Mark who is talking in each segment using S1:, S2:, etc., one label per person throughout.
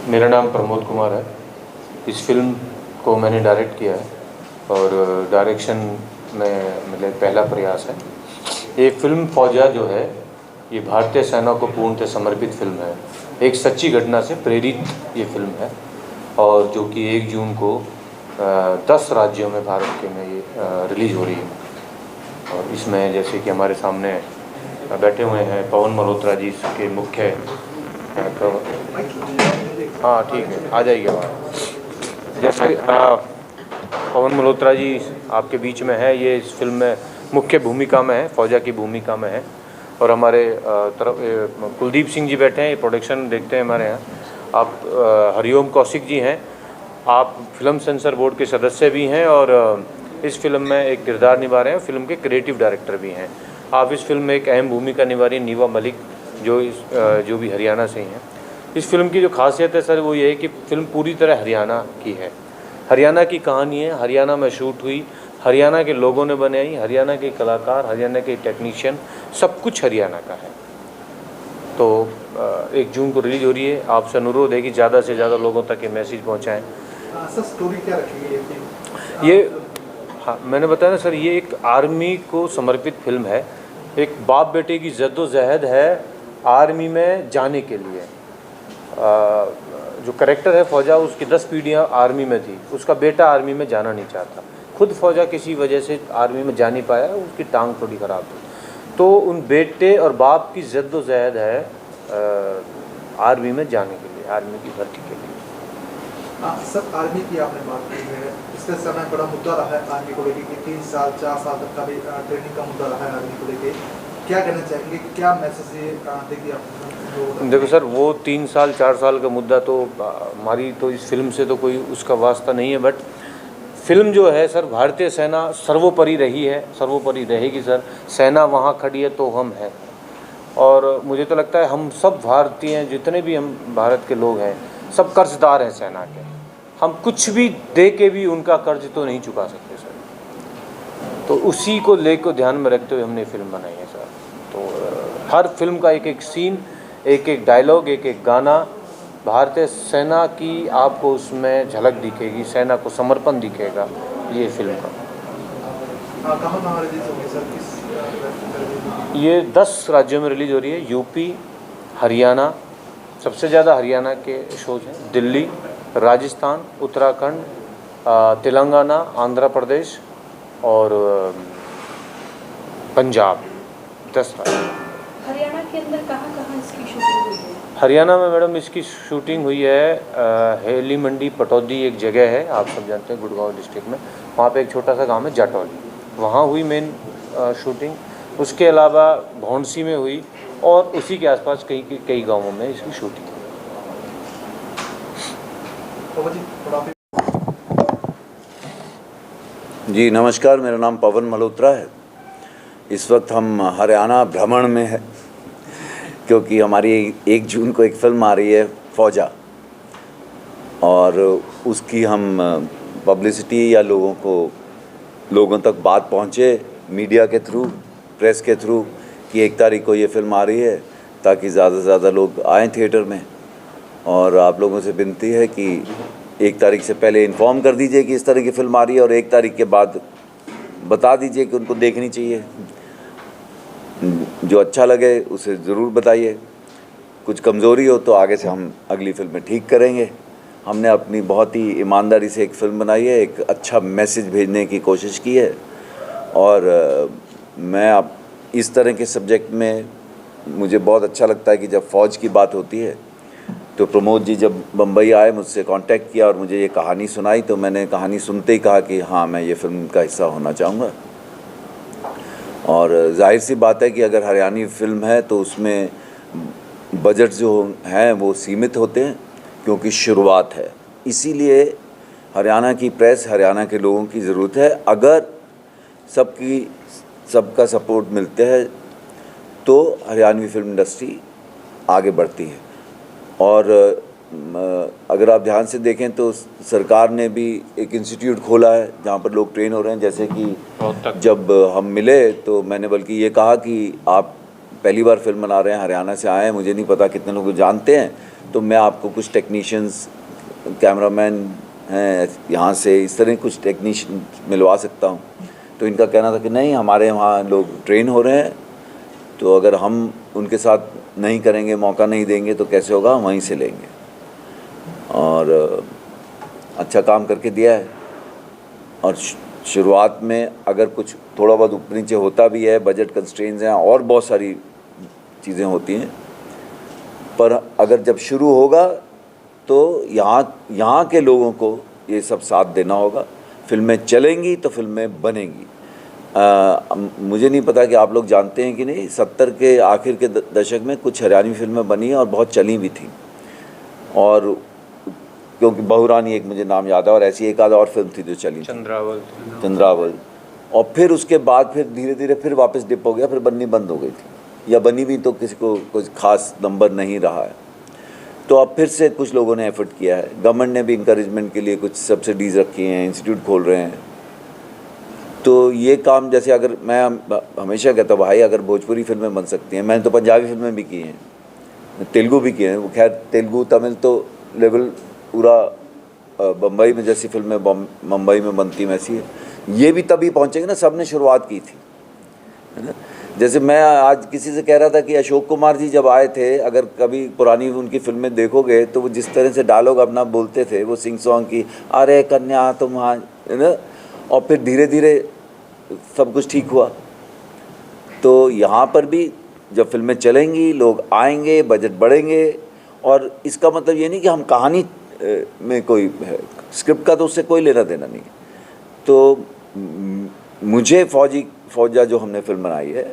S1: मेरा नाम प्रमोद कुमार है। इस फिल्म को मैंने डायरेक्ट किया है और डायरेक्शन में मतलब पहला प्रयास है। ये फिल्म फौजा जो है ये भारतीय सेना को पूर्णतः समर्पित फिल्म है। एक सच्ची घटना से प्रेरित ये फिल्म है और जो कि 1 जून को 10 राज्यों में भारत के में ये रिलीज़ हो रही है। और इसमें जैसे कि हमारे सामने बैठे हुए हैं पवन मल्होत्रा जी के मुख्य हाँ ठीक है, आ जाइए वहाँ। जैसे पवन मल्होत्रा जी आपके बीच में है, ये इस फिल्म में मुख्य भूमिका में है, फौजा की भूमिका में है। और हमारे तरफ कुलदीप सिंह जी बैठे हैं, ये प्रोडक्शन देखते हैं हमारे यहाँ। आप हरिओम कौशिक जी हैं, आप फिल्म सेंसर बोर्ड के सदस्य भी हैं और इस फिल्म में एक किरदार निभा रहे हैं, फिल्म के क्रिएटिव डायरेक्टर भी हैं। आप इस फिल्म में एक अहम भूमिका निभा रही हैं नीवा मलिक, जो भी हरियाणा से ही हैं। इस फिल्म की जो खासियत है सर वो ये है कि फिल्म पूरी तरह हरियाणा की है। हरियाणा की कहानी है, हरियाणा में शूट हुई, हरियाणा के लोगों ने बनाई, हरियाणा के कलाकार, हरियाणा के टेक्नीशियन, सब कुछ हरियाणा का है। तो 1 जून को रिलीज हो रही है। आपसे अनुरोध है कि ज़्यादा से ज़्यादा लोगों तक ये मैसेज पहुँचाएँ।
S2: सर स्टोरी क्या रखी है
S1: ये हाँ मैंने बताया ना सर, ये एक आर्मी को समर्पित फिल्म है। एक बाप बेटे की जद्दोजहद है आर्मी में जाने के लिए। जो करेक्टर है फौजा, उसकी 10 पीढ़ियाँ आर्मी में थी, उसका बेटा आर्मी में जाना नहीं चाहता। खुद फौजा किसी वजह से आर्मी में जा नहीं पाया, उसकी टांग थोड़ी ख़राब थी। तो उन बेटे और बाप की जद्दोजहद है आर्मी में जाने के लिए, आर्मी की भर्ती के लिए।
S2: सर आर्मी की आपने बात की है, इसके समय बड़ा मुद्दा रहा है आर्मी को लेकर कि 3 साल 4 साल तक का भी ट्रेनिंग का मुद्दा रहा है आर्मी को लेकर। क्या कहना चाहेंगे, क्या मैसेज देंगे आप?
S1: देखो सर, वो 3 साल 4 साल का मुद्दा तो हमारी तो इस फिल्म से तो कोई उसका वास्ता नहीं है। बट फिल्म जो है सर, भारतीय सेना सर्वोपरि रही है, सर्वोपरि रहेगी सर। सेना वहाँ खड़ी है तो हम हैं। और मुझे तो लगता है हम सब भारतीय, जितने भी हम भारत के लोग हैं, सब कर्जदार हैं सेना के। हम कुछ भी दे के भी उनका कर्ज तो नहीं चुका सकते सर। तो उसी को लेकर ध्यान में रखते हुए हमने फिल्म बनाई है सर। तो हर फिल्म का एक एक सीन, एक एक डायलॉग, एक एक गाना भारतीय सेना की आपको उसमें झलक दिखेगी, सेना को समर्पण दिखेगा ये फिल्म का।
S2: कहाँ रिलीज होगी सर? किस
S1: ये 10 राज्यों में रिलीज हो रही है। यूपी, हरियाणा, सबसे ज़्यादा हरियाणा के शोज हैं, दिल्ली, राजस्थान, उत्तराखंड, तेलंगाना, आंध्र प्रदेश और पंजाब, 10 राज्य।
S3: हरियाणा के अंदर कहाँ कहाँ इसकी शूटिंग हुई है?
S1: हरियाणा में मैडम इसकी शूटिंग हुई है हेली मंडी पटौदी एक जगह है, आप सब जानते हैं, गुड़गांव डिस्ट्रिक्ट में। वहाँ पे एक छोटा सा गांव है जाटौली, वहाँ हुई मेन शूटिंग। उसके अलावा भौंसी में हुई और उसी के आसपास कई गांवों में इसकी शूटिंग।
S4: जी नमस्कार, मेरा नाम पवन मल्होत्रा है। इस वक्त हम हरियाणा भ्रमण में है क्योंकि हमारी 1 जून को एक फ़िल्म आ रही है फौजा, और उसकी हम पब्लिसिटी या लोगों तक बात पहुँचे मीडिया के थ्रू, प्रेस के थ्रू कि 1 तारीख को ये फ़िल्म आ रही है, ताकि ज़्यादा से ज़्यादा लोग आएँ थिएटर में। और आप लोगों से विनती है कि 1 तारीख से पहले इन्फॉर्म कर दीजिए कि इस तरह की फ़िल्म आ रही है, और 1 तारीख के बाद बता दीजिए कि उनको देखनी चाहिए। जो अच्छा लगे उसे ज़रूर बताइए। कुछ कमज़ोरी हो तो आगे से हम अगली फ़िल्में ठीक करेंगे। हमने अपनी बहुत ही ईमानदारी से एक फ़िल्म बनाई है, एक अच्छा मैसेज भेजने की कोशिश की है। और मैं अब इस तरह के सब्जेक्ट में मुझे बहुत अच्छा लगता है कि जब फ़ौज की बात होती है तो प्रमोद जी जब बम्बई आए, मुझसे कांटेक्ट किया और मुझे ये कहानी सुनाई, तो मैंने कहानी सुनते ही कहा कि हाँ, मैं ये फ़िल्म का हिस्सा होना चाहूँगा। और जाहिर सी बात है कि अगर हरियाणी फ़िल्म है तो उसमें बजट जो हैं वो सीमित होते हैं, क्योंकि शुरुआत है। इसीलिए हरियाणा की प्रेस, हरियाणा के लोगों की ज़रूरत है। अगर सबका सपोर्ट मिलते हैं तो हरियाणवी फिल्म इंडस्ट्री आगे बढ़ती है। और अगर आप ध्यान से देखें तो सरकार ने भी एक इंस्टीट्यूट खोला है जहाँ पर लोग ट्रेन हो रहे हैं। जैसे कि जब हम मिले तो मैंने बल्कि ये कहा कि आप पहली बार फिल्म बना रहे हैं, हरियाणा से आए हैं, मुझे नहीं पता कितने लोग जानते हैं, तो मैं आपको कुछ टेक्नीशियंस, कैमरामैन हैं यहाँ से, इस तरह कुछ टेक्नीशियन मिलवा सकता हूँ। तो इनका कहना था कि नहीं, हमारे वहाँ लोग ट्रेन हो रहे हैं, तो अगर हम उनके साथ नहीं करेंगे, मौका नहीं देंगे तो कैसे होगा, वहीं से लेंगे। और अच्छा काम करके दिया है। और शुरुआत में अगर कुछ थोड़ा बहुत ऊपर नीचे होता भी है, बजट कंस्ट्रेंट्स हैं और बहुत सारी चीज़ें होती हैं, पर अगर जब शुरू होगा तो यहाँ के लोगों को ये सब साथ देना होगा। फिल्में चलेंगी तो फिल्में बनेंगी। मुझे नहीं पता कि आप लोग जानते हैं कि नहीं, 70 के आखिर के दशक में कुछ हरियाणवी फिल्में बनी हैं और बहुत चली भी थी। और क्योंकि बहुरानी एक मुझे नाम याद है, और ऐसी एक आध और फिल्म थी जो चली, चंद्रावल। और फिर उसके बाद फिर धीरे धीरे फिर वापस डिप हो गया, फिर बननी बंद हो गई थी, या बनी भी तो किसी को कुछ खास नंबर नहीं रहा है। तो अब फिर से कुछ लोगों ने एफर्ट किया है, गवर्नमेंट ने भी इंकरेजमेंट के लिए कुछ सब्सिडीज़ रखी हैं, इंस्टीट्यूट खोल रहे हैं। तो ये काम, जैसे अगर मैं हमेशा कहता हूँ भाई, अगर भोजपुरी फिल्में बन सकती हैं, मैंने तो पंजाबी फिल्में भी की हैं, तेलुगु भी किए हैं। वो खैर तेलुगु तमिल तो लेवल पूरा बम्बई में जैसी फिल्में मुंबई में बनती वैसी है, ये भी तभी पहुँचेंगे ना, सब ने शुरुआत की थी, है ना। जैसे मैं आज किसी से कह रहा था कि अशोक कुमार जी जब आए थे, अगर कभी पुरानी उनकी फिल्में देखोगे तो वो जिस तरह से डायलॉग अपना बोलते थे, वो सिंग सॉन्ग की, अरे कन्या तुम हाँ, है ना। और फिर धीरे धीरे सब कुछ ठीक हुआ। तो यहाँ पर भी जब फिल्में चलेंगी, लोग आएंगे, बजट बढ़ेंगे। और इसका मतलब ये नहीं कि हम कहानी में कोई है, स्क्रिप्ट का तो उससे कोई लेना देना नहीं। तो मुझे फौजा जो हमने फिल्म बनाई है,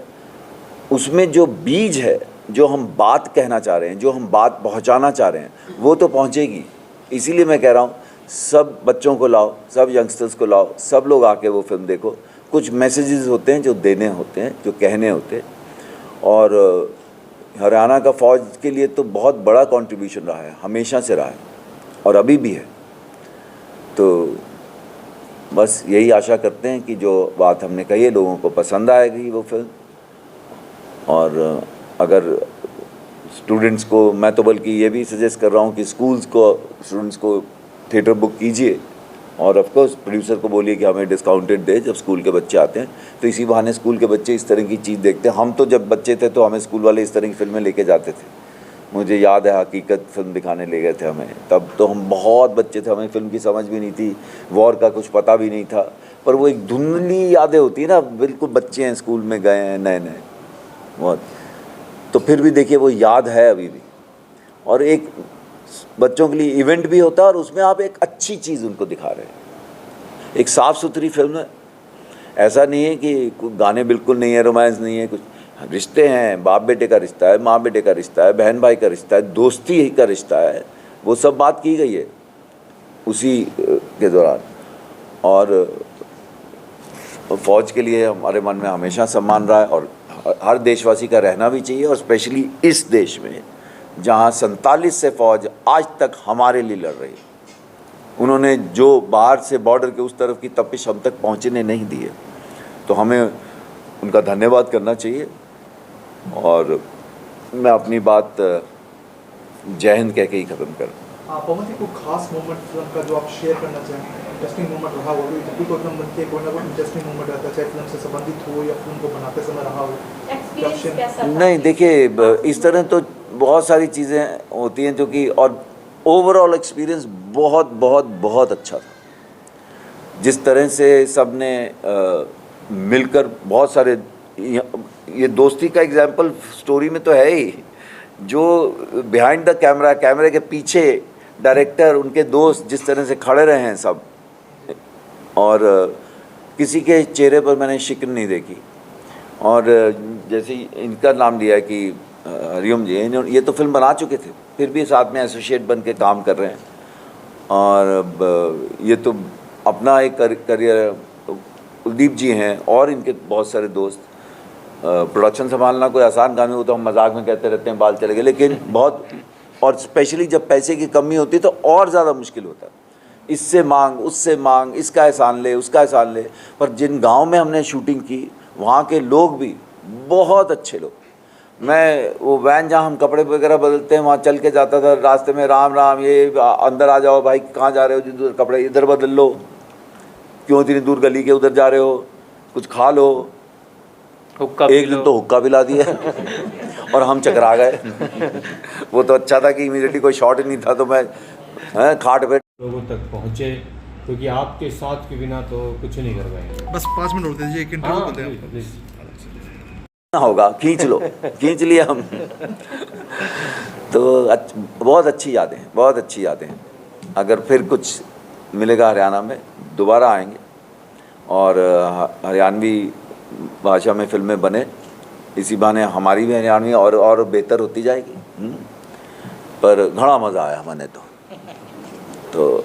S4: उसमें जो बीज है, जो हम बात कहना चाह रहे हैं, जो हम बात पहुंचाना चाह रहे हैं, वो तो पहुंचेगी। इसीलिए मैं कह रहा हूँ, सब बच्चों को लाओ, सब यंगस्टर्स को लाओ, सब लोग आके वो फिल्म देखो। कुछ मैसेजेस होते हैं जो देने होते हैं, जो कहने होते हैं। और हरियाणा का फ़ौज के लिए तो बहुत बड़ा कंट्रीब्यूशन रहा है, हमेशा से रहा है और अभी भी है। तो बस यही आशा करते हैं कि जो बात हमने कही है, लोगों को पसंद आएगी वो फिल्म। और अगर स्टूडेंट्स को, मैं तो बल्कि ये भी सजेस्ट कर रहा हूँ कि स्टूडेंट्स को थिएटर बुक कीजिए, और ऑफ कोर्स प्रोड्यूसर को बोलिए कि हमें डिस्काउंटेड दे जब स्कूल के बच्चे आते हैं। तो इसी बहाने स्कूल के बच्चे इस तरह की चीज़ देखते हैं। हम तो जब बच्चे थे तो हमें स्कूल वाले इस तरह की फिल्में लेके जाते थे। मुझे याद है, हकीकत फिल्म दिखाने ले गए थे हमें, तब तो हम बहुत बच्चे थे, हमें फिल्म की समझ भी नहीं थी, वॉर का कुछ पता भी नहीं था। पर वो एक धुंधली यादें होती है ना, बिल्कुल बच्चे हैं, स्कूल में गए हैं नए नए बहुत, तो फिर भी देखिए वो याद है अभी भी। और एक बच्चों के लिए इवेंट भी होता है, और उसमें आप एक अच्छी चीज़ उनको दिखा रहे हैं, एक साफ़ सुथरी फिल्म है। ऐसा नहीं है कि गाने बिल्कुल नहीं है, रोमांस नहीं है, कुछ रिश्ते हैं, बाप बेटे का रिश्ता है, माँ बेटे का रिश्ता है, बहन भाई का रिश्ता है, दोस्ती का रिश्ता है, वो सब बात की गई है उसी के दौरान। और फ़ौज के लिए हमारे मन में हमेशा सम्मान रहा है, और हर देशवासी का रहना भी चाहिए। और स्पेशली इस देश में जहाँ 47 से फ़ौज आज तक हमारे लिए लड़ रही है, उन्होंने जो बाहर से बॉर्डर के उस तरफ की तपिश हम तक पहुँचने नहीं दी है, तो हमें उनका धन्यवाद करना चाहिए। और मैं अपनी बात जय हिंद कह के ही ख़त्म कर।
S2: पवन जी, कोई खास मोमेंट फिल्म का जो आप शेयर करना चाहें, इंटरेस्टिंग मोमेंट रहा हो? जब भी कोई फिल्म बनती है, कोई ना कोई इंटरेस्टिंग मोमेंट रहता है, चाहे फिल्म से संबंधित हो या फिल्म को बनाते समय रहा हो।
S3: एक्सपीरियंस कैसा था?
S4: नहीं, देखिए इस तरह तो बहुत सारी चीज़ें होती हैं जो कि, और ओवरऑल एक्सपीरियंस बहुत बहुत बहुत अच्छा था। जिस तरह से सब ने मिलकर बहुत सारे, ये दोस्ती का एग्जाम्पल स्टोरी में तो है ही, जो बिहाइंड द कैमरा, कैमरे के पीछे डायरेक्टर, उनके दोस्त जिस तरह से खड़े रहे हैं सब, और किसी के चेहरे पर मैंने शिकन नहीं देखी। और जैसे इनका नाम लिया है कि हरिओम जी, ये तो फिल्म बना चुके थे, फिर भी साथ में एसोसिएट बन के काम कर रहे हैं। और ये तो अपना एक करियर, कुलदीप जी हैं और इनके बहुत सारे दोस्त। प्रोडक्शन संभालना कोई आसान काम नहीं, वो तो हम मजाक में कहते रहते हैं बाल चले गए, लेकिन बहुत, और स्पेशली जब पैसे की कमी होती है तो और ज़्यादा मुश्किल होता है। इससे मांग, उससे मांग, इसका एहसान ले, उसका एहसान ले। पर जिन गांव में हमने शूटिंग की, वहाँ के लोग भी बहुत अच्छे लोग, मैं वो वैन जहाँ हम कपड़े वगैरह बदलते हैं वहाँ चल के जाता था, रास्ते में राम राम ये अंदर आ जाओ भाई, कहाँ जा रहे हो जी, कपड़े इधर बदल लो, क्यों इतनी दूर गली के उधर जा रहे हो, कुछ खा लो। एक दिन तो हुक्का पिला दिया और हम चकरा गए। वो तो अच्छा था कि इमीडिएटली कोई शॉट ही नहीं था, तो मैं खाट पे
S1: लोगों तक पहुँचे, क्योंकि आपके साथ के बिना तो कुछ नहीं कर पाएंगे।
S2: बस 5 मिनट होते हैं, एक इंटरव्यू करते हैं आपको।
S4: होगा, खींच लो, खींच लिया हम। तो बहुत अच्छी यादें, बहुत अच्छी यादें। अगर फिर कुछ मिलेगा हरियाणा में दोबारा आएंगे और हरियाणवी भाषा में फिल्में बने, इसी बहाने हमारी भी हरियाणवी और बेहतर होती जाएगी। पर घना मज़ा आया मैंने तो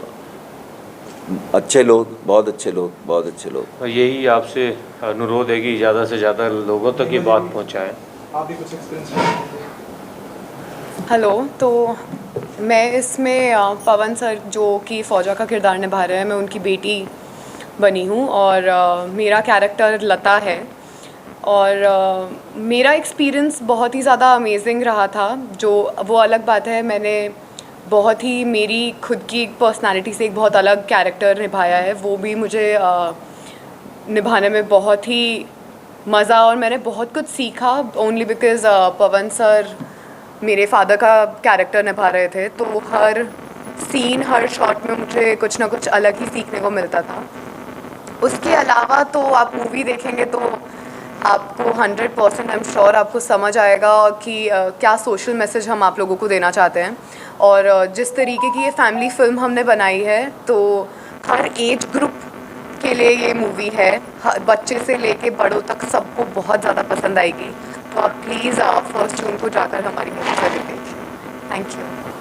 S4: अच्छे लोग, बहुत अच्छे लोग, बहुत अच्छे लोग।
S1: और यही आपसे अनुरोध है कि ज़्यादा से ज़्यादा लोगों तक ये बात पहुँचाएं।
S2: आप भी कुछ एक्सपीरियंस।
S5: हेलो, तो मैं इसमें पवन सर जो कि फ़ौजा का किरदार निभा रहे हैं, मैं उनकी बेटी बनी हूँ और मेरा कैरेक्टर लता है। और मेरा एक्सपीरियंस बहुत ही ज़्यादा अमेजिंग रहा था। जो वो अलग बात है, मैंने बहुत ही मेरी खुद की एक पर्सनालिटी से एक बहुत अलग कैरेक्टर निभाया है, वो भी मुझे निभाने में बहुत ही मज़ा और मैंने बहुत कुछ सीखा। ओनली बिकॉज़ पवन सर मेरे फादर का कैरेक्टर निभा रहे थे, तो हर सीन, हर शॉट में मुझे कुछ ना कुछ अलग ही सीखने को मिलता था। उसके अलावा तो आप मूवी देखेंगे तो आपको 100% आई एम श्योर आपको समझ आएगा कि क्या सोशल मैसेज हम आप लोगों को देना चाहते हैं। और जिस तरीके की ये फैमिली फ़िल्म हमने बनाई है, तो हर एज ग्रुप के लिए ये मूवी है, बच्चे से लेके बड़ों तक सबको बहुत ज़्यादा पसंद आएगी। तो आप प्लीज़ 1 जून को जाकर हमारी मूवी ज़रूर देखिए। Thank you.